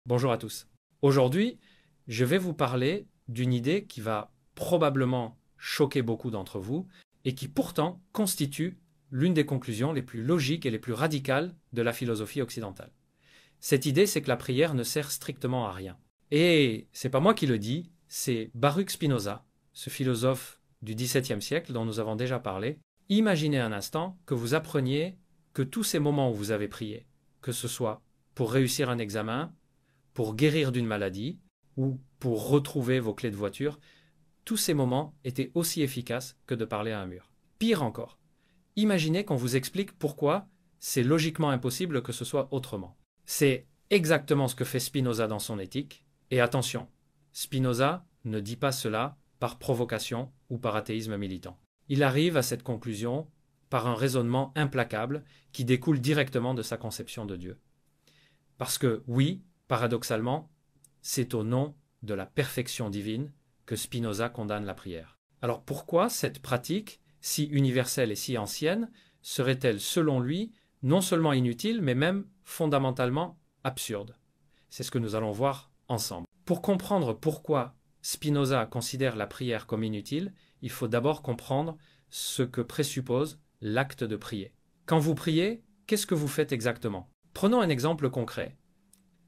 Bonjour à tous. Aujourd'hui, je vais vous parler d'une idée qui va probablement choquer beaucoup d'entre vous et qui pourtant constitue l'une des conclusions les plus logiques et les plus radicales de la philosophie occidentale. Cette idée, c'est que la prière ne sert strictement à rien. Et c'est pas moi qui le dis, c'est Baruch Spinoza, ce philosophe du XVIIe siècle dont nous avons déjà parlé. Imaginez un instant que vous appreniez que tous ces moments où vous avez prié, que ce soit pour réussir un examen, pour guérir d'une maladie ou pour retrouver vos clés de voiture, tous ces moments étaient aussi efficaces que de parler à un mur. Pire encore, imaginez qu'on vous explique pourquoi c'est logiquement impossible que ce soit autrement. C'est exactement ce que fait Spinoza dans son Éthique. Et attention, Spinoza ne dit pas cela par provocation ou par athéisme militant. Il arrive à cette conclusion par un raisonnement implacable qui découle directement de sa conception de Dieu. Parce que oui, paradoxalement, c'est au nom de la perfection divine que Spinoza condamne la prière. Alors pourquoi cette pratique, si universelle et si ancienne, serait-elle selon lui non seulement inutile, mais même fondamentalement absurde? C'est ce que nous allons voir ensemble. Pour comprendre pourquoi Spinoza considère la prière comme inutile, il faut d'abord comprendre ce que présuppose l'acte de prier. Quand vous priez, qu'est-ce que vous faites exactement? Prenons un exemple concret.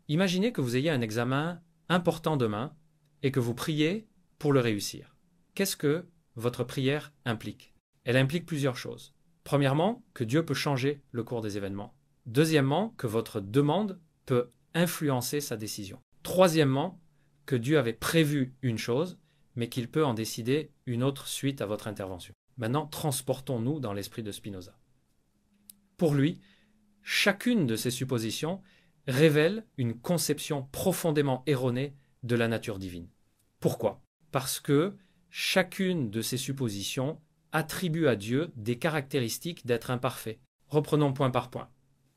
Imaginez que vous ayez un examen important demain et que vous priez pour le réussir. Qu'est-ce que votre prière implique? Elle implique plusieurs choses. Premièrement, que Dieu peut changer le cours des événements. Deuxièmement, que votre demande peut influencer sa décision. Troisièmement, que Dieu avait prévu une chose, mais qu'il peut en décider une autre suite à votre intervention. Maintenant, transportons-nous dans l'esprit de Spinoza. Pour lui, chacune de ces suppositions révèle une conception profondément erronée de la nature divine. Pourquoi? Parce que chacune de ces suppositions attribue à Dieu des caractéristiques d'être imparfait. Reprenons point par point.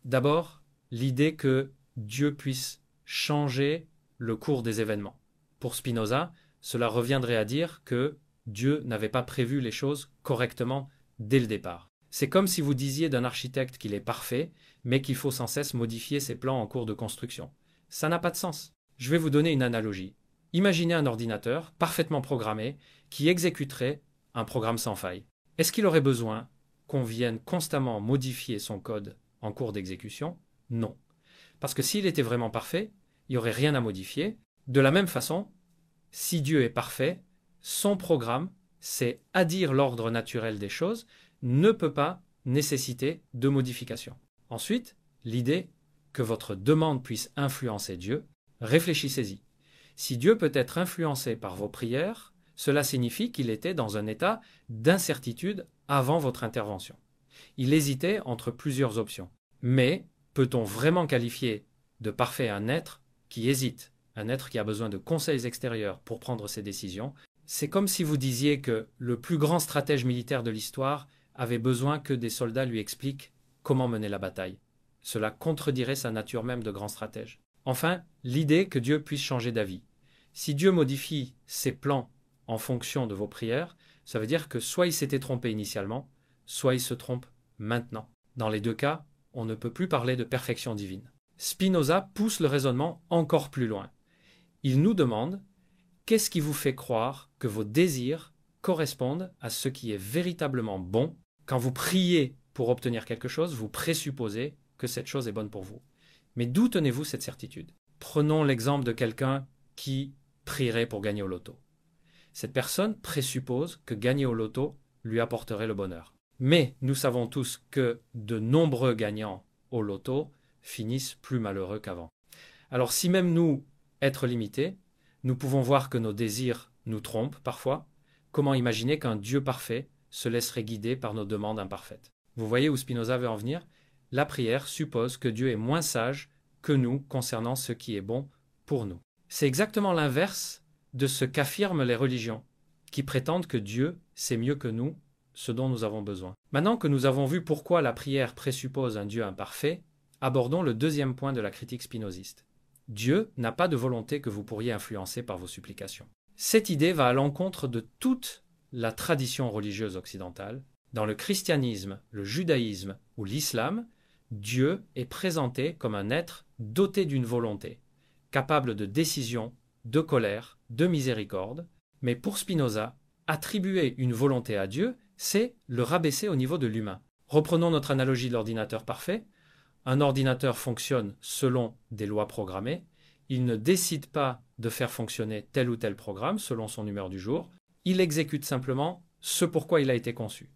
D'abord, l'idée que Dieu puisse changer le cours des événements. Pour Spinoza, cela reviendrait à dire que Dieu n'avait pas prévu les choses correctement dès le départ. C'est comme si vous disiez d'un architecte qu'il est parfait, mais qu'il faut sans cesse modifier ses plans en cours de construction. Ça n'a pas de sens. Je vais vous donner une analogie. Imaginez un ordinateur parfaitement programmé qui exécuterait un programme sans faille. Est-ce qu'il aurait besoin qu'on vienne constamment modifier son code en cours d'exécution? Non. Parce que s'il était vraiment parfait, il n'y aurait rien à modifier. De la même façon, si Dieu est parfait, son programme, c'est adire l'ordre naturel des choses, ne peut pas nécessiter de modification. Ensuite, l'idée que votre demande puisse influencer Dieu, réfléchissez-y. Si Dieu peut être influencé par vos prières, cela signifie qu'il était dans un état d'incertitude avant votre intervention. Il hésitait entre plusieurs options. Mais peut-on vraiment qualifier de parfait un être qui hésite, un être qui a besoin de conseils extérieurs pour prendre ses décisions? C'est comme si vous disiez que le plus grand stratège militaire de l'histoire avait besoin que des soldats lui expliquent comment mener la bataille. Cela contredirait sa nature même de grand stratège. Enfin, l'idée que Dieu puisse changer d'avis. Si Dieu modifie ses plans en fonction de vos prières, ça veut dire que soit il s'était trompé initialement, soit il se trompe maintenant. Dans les deux cas, on ne peut plus parler de perfection divine. Spinoza pousse le raisonnement encore plus loin. Il nous demande: qu'est-ce qui vous fait croire que vos désirs correspondent à ce qui est véritablement bon? Quand vous priez pour obtenir quelque chose, vous présupposez que cette chose est bonne pour vous. Mais d'où tenez-vous cette certitude? Prenons l'exemple de quelqu'un qui prierait pour gagner au loto. Cette personne présuppose que gagner au loto lui apporterait le bonheur. Mais nous savons tous que de nombreux gagnants au loto finissent plus malheureux qu'avant. Alors si même nous, êtres limités, nous pouvons voir que nos désirs nous trompent parfois, comment imaginer qu'un Dieu parfait se laisserait guider par nos demandes imparfaites? Vous voyez où Spinoza veut en venir? La prière suppose que Dieu est moins sage que nous concernant ce qui est bon pour nous. C'est exactement l'inverse de ce qu'affirment les religions, qui prétendent que Dieu sait mieux que nous ce dont nous avons besoin. Maintenant que nous avons vu pourquoi la prière présuppose un Dieu imparfait, abordons le deuxième point de la critique spinoziste. Dieu n'a pas de volonté que vous pourriez influencer par vos supplications. Cette idée va à l'encontre de toute la tradition religieuse occidentale, Dans le christianisme, le judaïsme ou l'islam, Dieu est présenté comme un être doté d'une volonté, capable de décision, de colère, de miséricorde. Mais pour Spinoza, attribuer une volonté à Dieu, c'est le rabaisser au niveau de l'humain. Reprenons notre analogie de l'ordinateur parfait. Un ordinateur fonctionne selon des lois programmées. Il ne décide pas de faire fonctionner tel ou tel programme selon son humeur du jour. Il exécute simplement ce pourquoi il a été conçu.